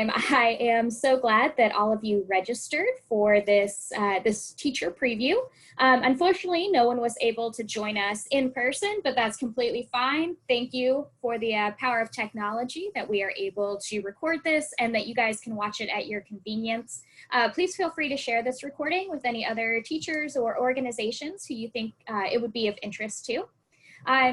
I am so glad that all of you registered for this, this teacher preview. Unfortunately, no one was able to join us in person, but that's completely fine. Thank you for the power of technology that we are able to record this and that you guys can watch it at your convenience. Please feel free to share this recording with any other teachers or organizations who you think it would be of interest to.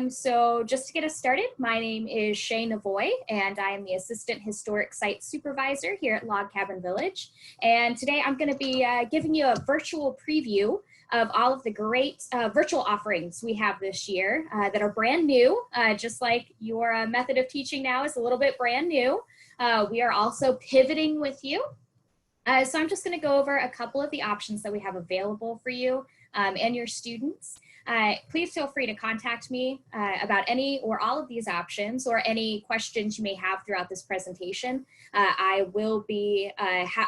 So just to get us started, my name is Shay Navoy, and I am the Assistant Historic Site Supervisor here at Log Cabin Village. And today I'm going to be giving you a virtual preview of all of the great virtual offerings we have this year that are brand new, just like your method of teaching now is a little bit brand new. We are also pivoting with you. So I'm just going to go over a couple of the options that we have available for you and your students. Please feel free to contact me about any or all of these options or any questions you may have throughout this presentation. I will be,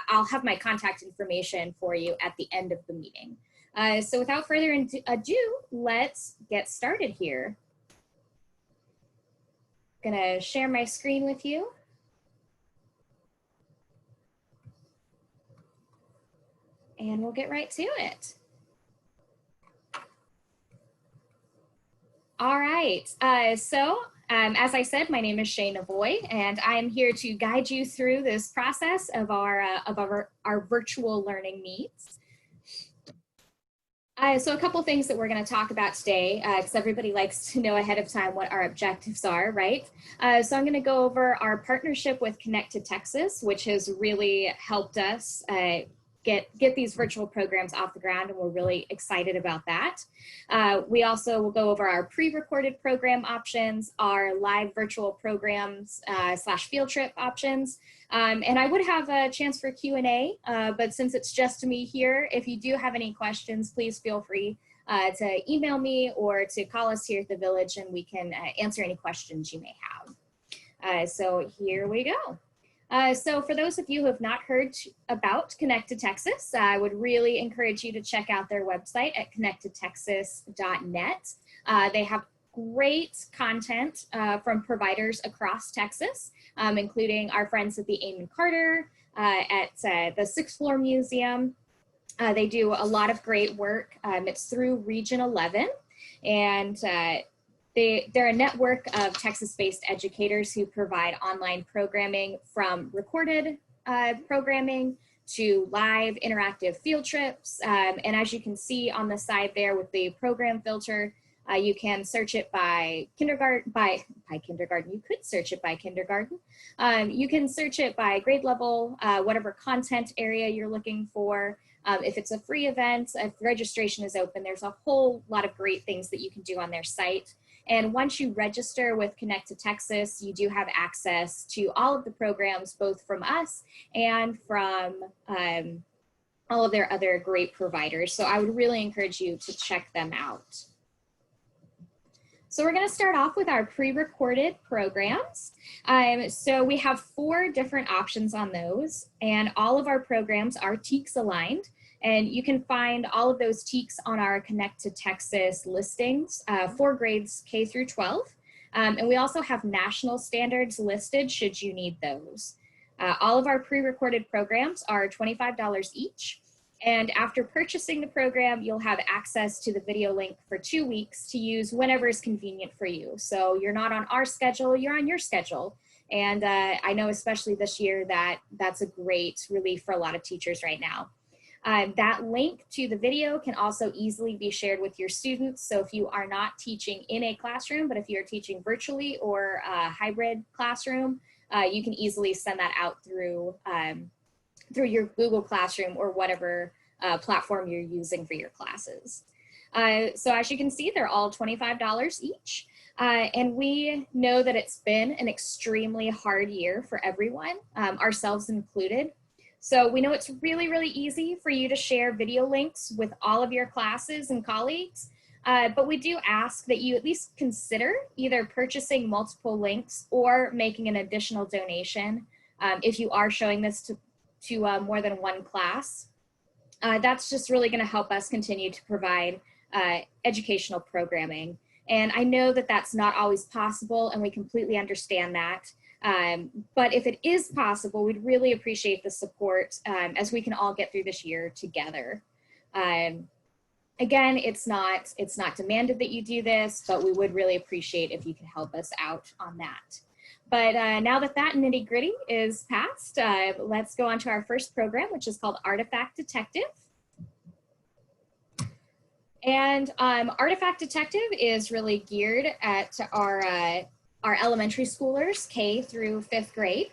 I'll have my contact information for you at the end of the meeting. So without further ado, let's get started here. I'm gonna share my screen with you. And we'll get right to it. All right, as I said, my name is Shay Navoy, and I'm here to guide you through this process of our virtual learning needs. So a couple things that we're going to talk about today, because everybody likes to know ahead of time what our objectives are, right? So I'm going to go over our partnership with Connect to Texas, which has really helped us get these virtual programs off the ground, and we're really excited about that. We also will go over our pre-recorded program options, our live virtual programs / field trip options, and I would have a chance for Q&A, but since it's just me here, if you do have any questions, please feel free to email me or to call us here at the village, and we can answer any questions you may have. So here we go. So for those of you who have not heard about Connect to Texas, I would really encourage you to check out their website at connecttotexas.net. They have great content from providers across Texas, including our friends at the Amon Carter, at the Sixth Floor Museum. They do a lot of great work. It's through Region 11, and they're a network of Texas-based educators who provide online programming from recorded programming to live interactive field trips. And as you can see on the side there with the program filter, you can search it by kindergarten, you could search it by kindergarten. You can search it by grade level, whatever content area you're looking for. If it's a free event, if registration is open, there's a whole lot of great things that you can do on their site. And once you register with Connect to Texas, you do have access to all of the programs, both from us and from all of their other great providers. So I would really encourage you to check them out. So we're going to start off with our pre-recorded programs. So we have 4 different options on those, and all of our programs are TEKS aligned. And you can find all of those TEKS on our Connect to Texas listings for grades K through 12. And we also have national standards listed should you need those. All of our pre-recorded programs are $25 each. And after purchasing the program, you'll have access to the video link for 2 weeks to use whenever is convenient for you. So you're not on our schedule, you're on your schedule. And I know especially this year that that's a great relief for a lot of teachers right now. That link to the video can also easily be shared with your students. So if you are not teaching in a classroom, but if you're teaching virtually or a hybrid classroom, you can easily send that out through your Google Classroom or whatever platform you're using for your classes. So as you can see, they're all $25 each. And we know that it's been an extremely hard year for everyone, ourselves included. So we know it's really, really easy for you to share video links with all of your classes and colleagues, but we do ask that you at least consider either purchasing multiple links or making an additional donation if you are showing this to more than one class. That's just really going to help us continue to provide educational programming. And I know that that's not always possible, and we completely understand that. But if it is possible, we'd really appreciate the support as we can all get through this year together. Again, it's not demanded that you do this, but we would really appreciate if you could help us out on that. But now that nitty gritty is past, let's go on to our first program, which is called Artifact Detective. And Artifact Detective is really geared at our elementary schoolers, K through 5th grade.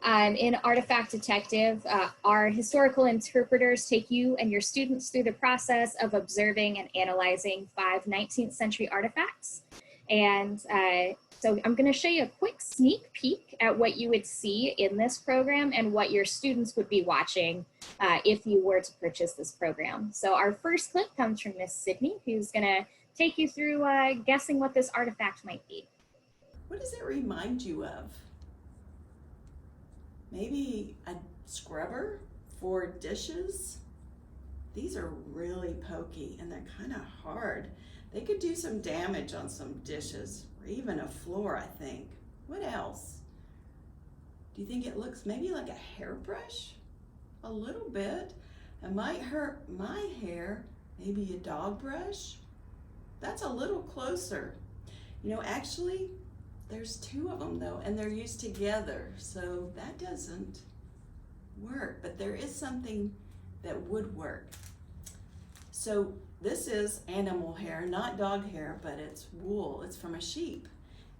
In Artifact Detective, our historical interpreters take you and your students through the process of observing and analyzing 5 19th century artifacts. And so I'm going to show you a quick sneak peek at what you would see in this program and what your students would be watching if you were to purchase this program. So our first clip comes from Miss Sydney, who's going to take you through guessing what this artifact might be. What does it remind you of? Maybe a scrubber for dishes? These are really pokey and they're kind of hard. They could do some damage on some dishes or even a floor, I think. What else? Do you think it looks maybe like a hairbrush? A little bit. It might hurt my hair. Maybe a dog brush? That's a little closer. You know, actually, there's 2 of them though, and they're used together, so that doesn't work, but there is something that would work. So this is animal hair, not dog hair, but it's wool. It's from a sheep.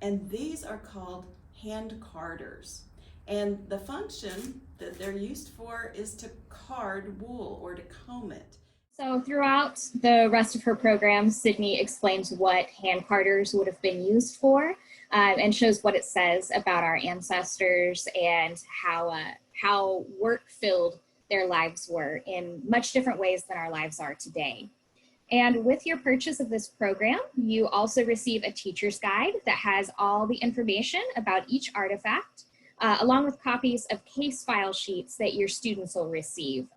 And these are called hand carders. And the function that they're used for is to card wool or to comb it. So throughout the rest of her program, Sydney explains what hand carders would have been used for and shows what it says about our ancestors and how work-filled their lives were in much different ways than our lives are today. And with your purchase of this program, you also receive a teacher's guide that has all the information about each artifact, along with copies of case file sheets that your students will receive.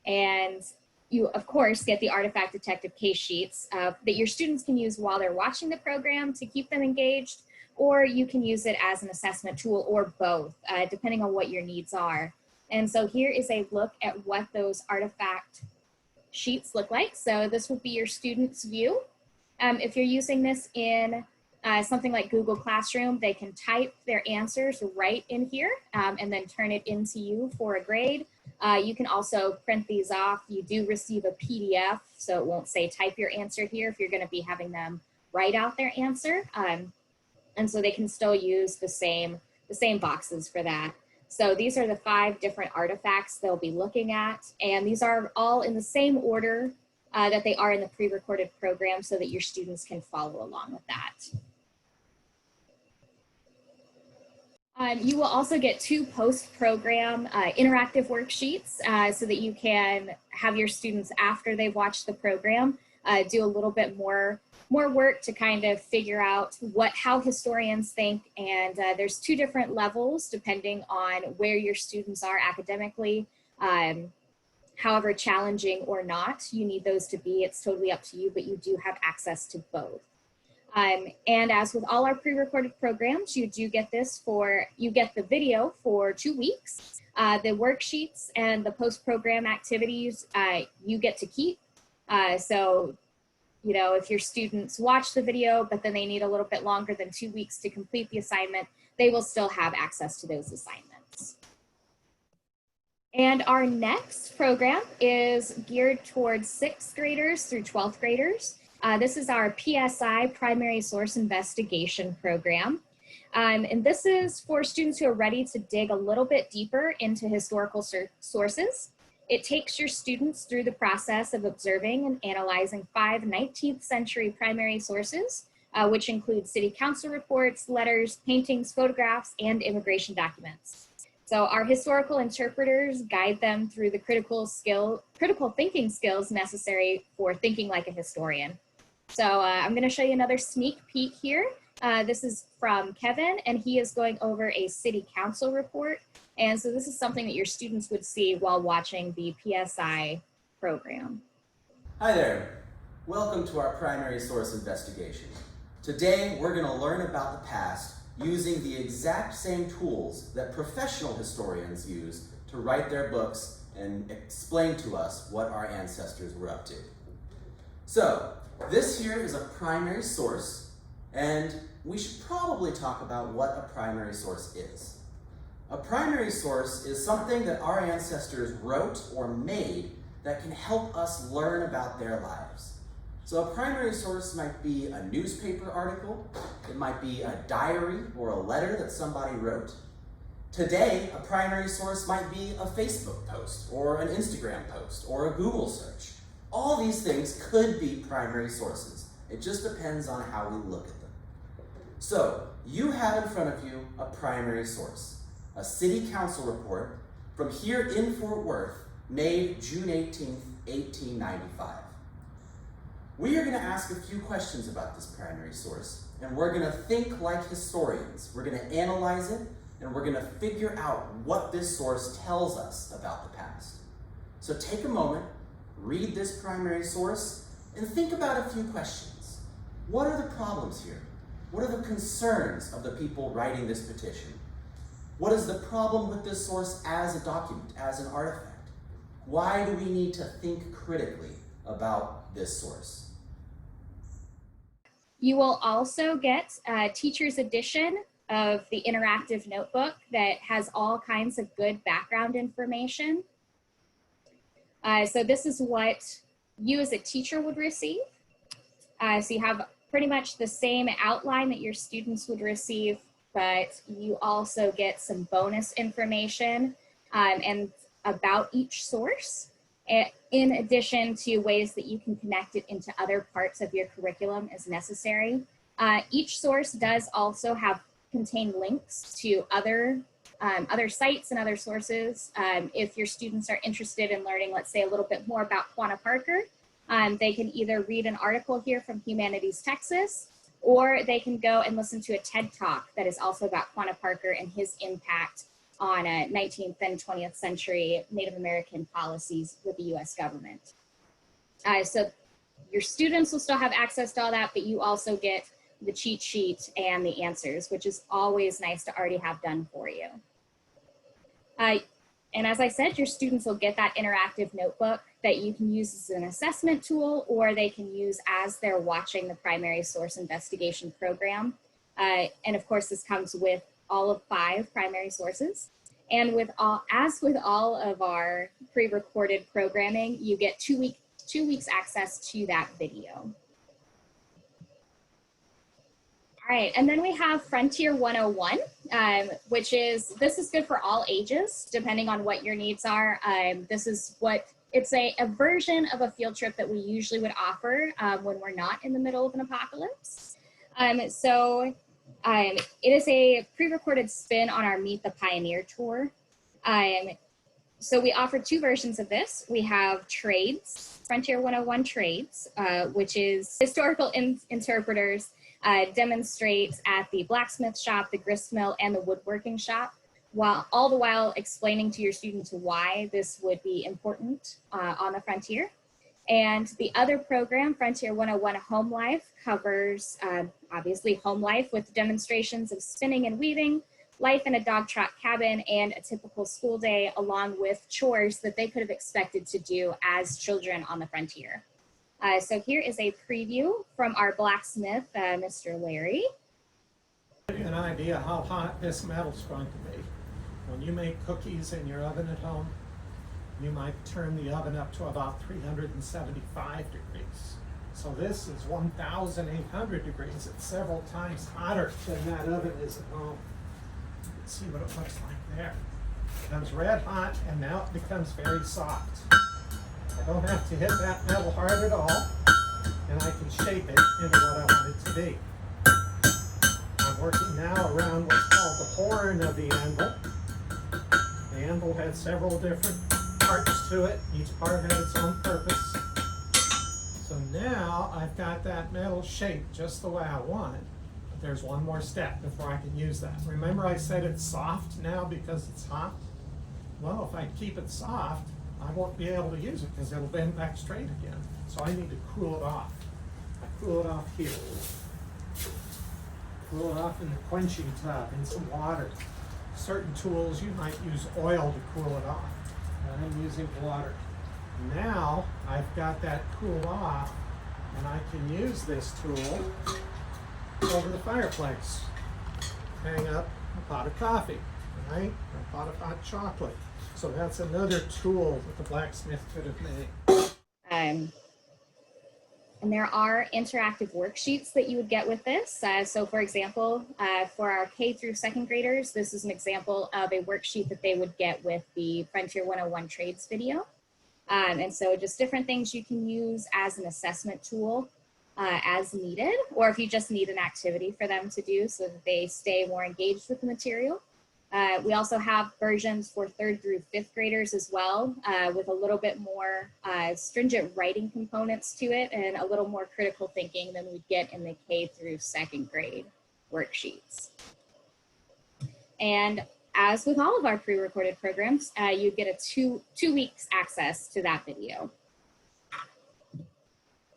And you, of course, get the Artifact Detective case sheets that your students can use while they're watching the program to keep them engaged, or you can use it as an assessment tool or both, depending on what your needs are. And so here is a look at what those artifact sheets look like. So this would be your student's view. If you're using this in something like Google Classroom, they can type their answers right in here and then turn it into you for a grade. You can also print these off. You do receive a PDF, so it won't say type your answer here if you're going to be having them write out their answer. And so they can still use the same boxes for that. So these are the 5 different artifacts they'll be looking at, and these are all in the same order that they are in the pre-recorded program so that your students can follow along with that. You will also get 2 post-program interactive worksheets so that you can have your students, after they've watched the program, do a little bit more work to kind of figure out how historians think. And there's 2 different levels depending on where your students are academically. However challenging or not you need those to be, it's totally up to you, but you do have access to both. And as with all our pre-recorded programs, you get the video for 2 weeks. The worksheets and the post-program activities you get to keep. So, you know, if your students watch the video, but then they need a little bit longer than 2 weeks to complete the assignment, they will still have access to those assignments. And our next program is geared towards 6th graders through 12th graders. This is our PSI, Primary Source Investigation program. And this is for students who are ready to dig a little bit deeper into historical sources. It takes your students through the process of observing and analyzing 5 19th century primary sources, which include city council reports, letters, paintings, photographs, and immigration documents. So our historical interpreters guide them through the critical thinking skills necessary for thinking like a historian. So I'm going to show you another sneak peek here. This is from Kevin, and he is going over a city council report. And so this is something that your students would see while watching the PSI program. Hi there. Welcome to our primary source investigation. Today, we're going to learn about the past using the exact same tools that professional historians use to write their books and explain to us what our ancestors were up to. So, this here is a primary source, and we should probably talk about what a primary source is. A primary source is something that our ancestors wrote or made that can help us learn about their lives. So a primary source might be a newspaper article, it might be a diary or a letter that somebody wrote. Today, a primary source might be a Facebook post or an Instagram post or a Google search. All these things could be primary sources. It just depends on how we look at them. So, you have in front of you a primary source, a city council report from here in Fort Worth, made June 18th, 1895. We are going to ask a few questions about this primary source, and we're going to think like historians. We're going to analyze it, and we're going to figure out what this source tells us about the past. So take a moment, read this primary source, and think about a few questions. What are the problems here? What are the concerns of the people writing this petition? What is the problem with this source as a document, as an artifact? Why do we need to think critically about this source? You will also get a teacher's edition of the interactive notebook that has all kinds of good background information. So this is what you as a teacher would receive. So you have pretty much the same outline that your students would receive, but you also get some bonus information and about each source, in addition to ways that you can connect it into other parts of your curriculum as necessary. Each source does also contain links to other sites and other sources. If your students are interested in learning, let's say, a little bit more about Quanah Parker, they can either read an article here from Humanities Texas, or they can go and listen to a TED Talk that is also about Quanah Parker and his impact on 19th and 20th century Native American policies with the US government. So your students will still have access to all that, but you also get the cheat sheet and the answers, which is always nice to already have done for you. And as I said, your students will get that interactive notebook that you can use as an assessment tool, or they can use as they're watching the primary source investigation program. And of course, this comes with all of 5 primary sources. And as with all of our pre-recorded programming, you get 2 weeks access to that video. All right, and then we have Frontier 101, this is good for all ages, depending on what your needs are. It's a version of a field trip that we usually would offer when we're not in the middle of an apocalypse. It is a pre-recorded spin on our Meet the Pioneer tour. So we offer 2 versions of this. We have Trades, Frontier 101 Trades, which is historical interpreters demonstrate at the blacksmith shop, the grist mill, and the woodworking shop, all the while explaining to your students why this would be important on the frontier. And the other program, Frontier 101 Home Life, covers obviously home life with demonstrations of spinning and weaving, life in a dog trot cabin, and a typical school day, along with chores that they could have expected to do as children on the frontier. So here is a preview from our blacksmith, Mr. Larry. Give you an idea how hot this metal's going to be. When you make cookies in your oven at home, you might turn the oven up to about 375 degrees. So this is 1,800 degrees. It's several times hotter than that oven is at home. Let's see what it looks like there. It becomes red hot, and now it becomes very soft. I don't have to hit that metal hard at all, and I can shape it into what I want it to be. I'm working now around what's called the horn of the anvil. The anvil has several different parts to it. Each part has its own purpose. So now I've got that metal shaped just the way I want it. But there's one more step before I can use that. Remember I said it's soft now because it's hot? Well, if I keep it soft, I won't be able to use it because it'll bend back straight again. So I need to cool it off. I cool it off here. Cool it off in the quenching tub in some water. Certain tools you might use oil to cool it off. I'm using water. Now I've got that cooled off, and I can use this tool over the fireplace. Hang up a pot of coffee, right? Or a pot of hot chocolate. So that's another tool that the blacksmith could have made. And there are interactive worksheets that you would get with this. So for example, for our K through second graders, this is an example of a worksheet that they would get with the Frontier 101 Trades video. And so just different things you can use as an assessment tool as needed, or if you just need an activity for them to do so that they stay more engaged with the material. We also have versions for third through fifth graders as well, with a little bit more stringent writing components to it and a little more critical thinking than we'd get in the K through second grade worksheets. And as with all of our pre-recorded programs, you get a two weeks access to that video.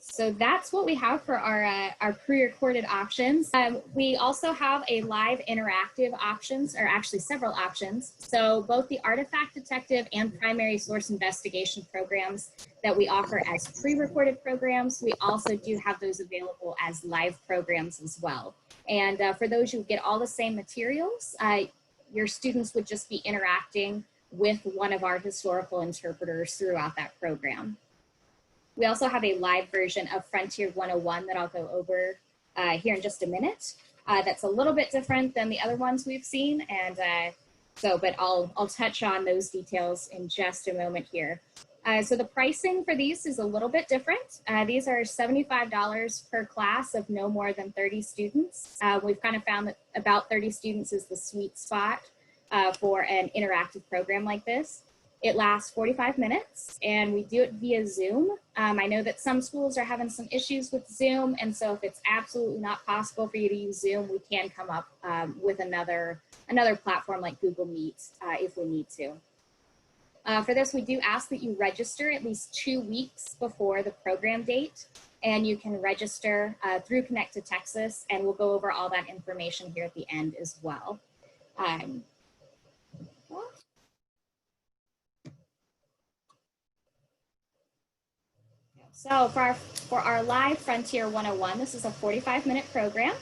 So that's what we have for our pre-recorded options. We also have a live interactive options, or actually several options. So both the artifact detective and primary source investigation programs that we offer as pre-recorded programs, we also do have those available as live programs as well. And for those who get all the same materials, your students would just be interacting with one of our historical interpreters throughout that program. We also have a live version of Frontier 101 that I'll go over here in just a minute. That's a little bit different than the other ones we've seen, and but I'll touch on those details in just a moment here. So the pricing for these is a little bit different. These are $75 per class of no more than 30 students. We've kind of found that about 30 students is the sweet spot for an interactive program like this. It lasts 45 minutes, and we do it via Zoom. I know that some schools are having some issues with Zoom, and so if it's absolutely not possible for you to use Zoom, we can come up with another platform like Google Meet if we need to. For this, we do ask that you register at least 2 weeks before the program date, and you can register through Connect to Texas, and we'll go over all that information here at the end as well. So for our live Frontier 101, this is a 45-minute program,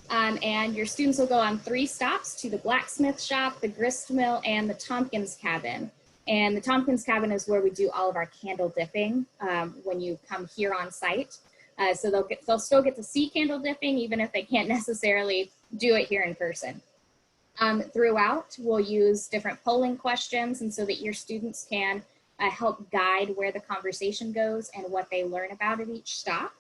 and your students will go on 3 stops to the blacksmith shop, the grist mill, and the Tompkins cabin. And the Tompkins cabin is where we do all of our candle dipping when you come here on site. So they'll still get to see candle dipping even if they can't necessarily do it here in person. Throughout, we'll use different polling questions, and so that your students can help guide where the conversation goes and what they learn about at each stop.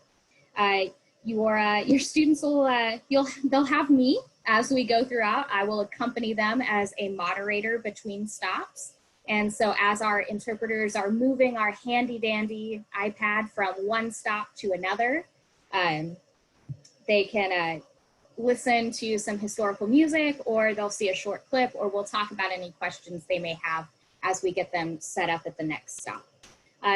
Your students will they'll have me as we go throughout. I will accompany them as a moderator between stops. And so as our interpreters are moving our handy dandy iPad from one stop to another, they can listen to some historical music, or they'll see a short clip, or we'll talk about any questions they may have as we get them set up at the next stop.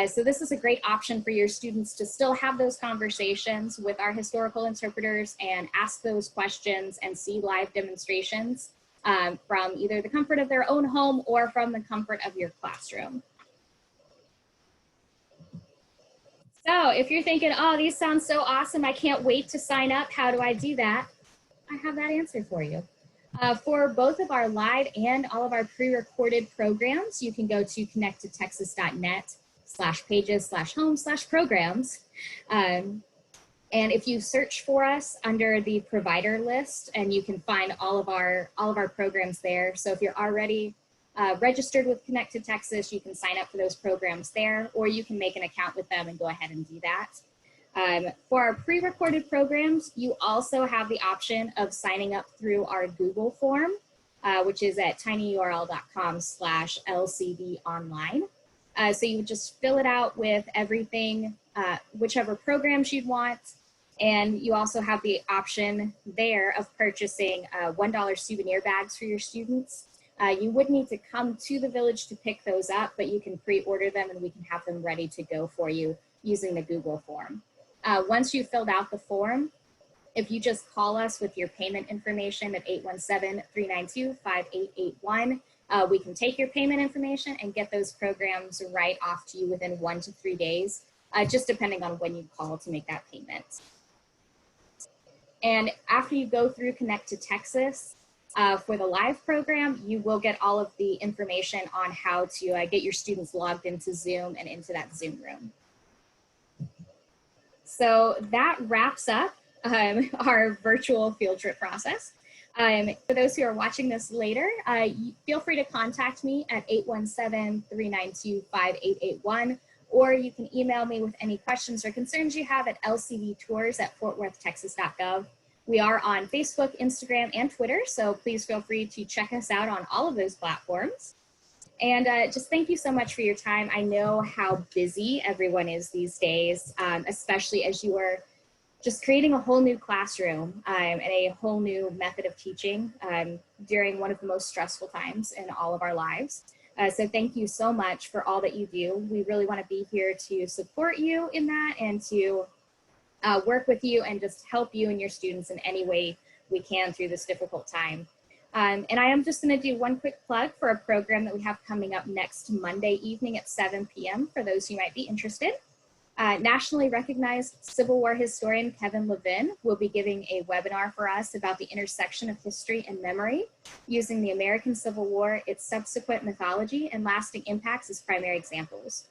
So this is a great option for your students to still have those conversations with our historical interpreters and ask those questions and see live demonstrations from either the comfort of their own home or from the comfort of your classroom. So if you're thinking, oh, these sound so awesome, I can't wait to sign up, how do I do that? I have that answer for you. For both of our live and all of our pre-recorded programs, you can go to connecttotexas.net/pages/home/programs. And if you search for us under the provider list, and you can find all of our programs there. So if you're already registered with Connect to Texas, you can sign up for those programs there, or you can make an account with them and go ahead and do that. For our pre-recorded programs, you also have the option of signing up through our Google form, which is at tinyurl.com/lcdonline. So you would just fill it out with everything, whichever programs you'd want. And you also have the option there of purchasing $1 souvenir bags for your students. You would need to come to the village to pick those up, but you can pre-order them and we can have them ready to go for you using the Google form. Once you've filled out the form, If you just call us with your payment information at 817-392-5881, we can take your payment information and get those programs right off to you within 1 to 3 days, just depending on when you call to make that payment. And after you go through Connect to Texas for the live program, you will get all of the information on how to get your students logged into Zoom and into that Zoom room. So that wraps up our virtual field trip process. For those who are watching this later, feel free to contact me at 817-392-5881, or you can email me with any questions or concerns you have at lcvtours@fortworthtexas.gov. We are on Facebook, Instagram, and Twitter, so please feel free to check us out on all of those platforms. And just thank you so much for your time. I know how busy everyone is these days, especially as you are just creating a whole new classroom and a whole new method of teaching during one of the most stressful times in all of our lives. So thank you so much for all that you do. We really want to be here to support you in that and to work with you and just help you and your students in any way we can through this difficult time. And I am just going to do one quick plug for a program that we have coming up next Monday evening at 7 p.m. for those who might be interested. Nationally recognized Civil War historian Kevin Levin will be giving a webinar for us about the intersection of history and memory, using the American Civil War, its subsequent mythology, and lasting impacts as primary examples.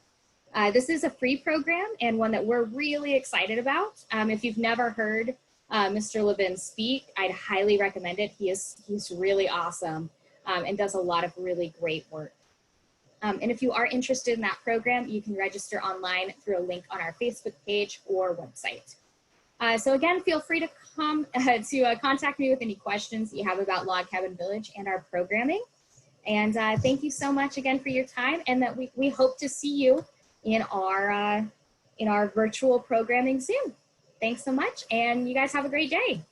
This is a free program and one that we're really excited about. If you've never heard Mr. Levin speak, I'd highly recommend it. He's really awesome and does a lot of really great work. And if you are interested in that program, you can register online through a link on our Facebook page or website. So again, feel free to come to contact me with any questions that you have about Log Cabin Village and our programming. And thank you so much again for your time, and that we hope to see you in our virtual programming soon. Thanks so much, and you guys have a great day.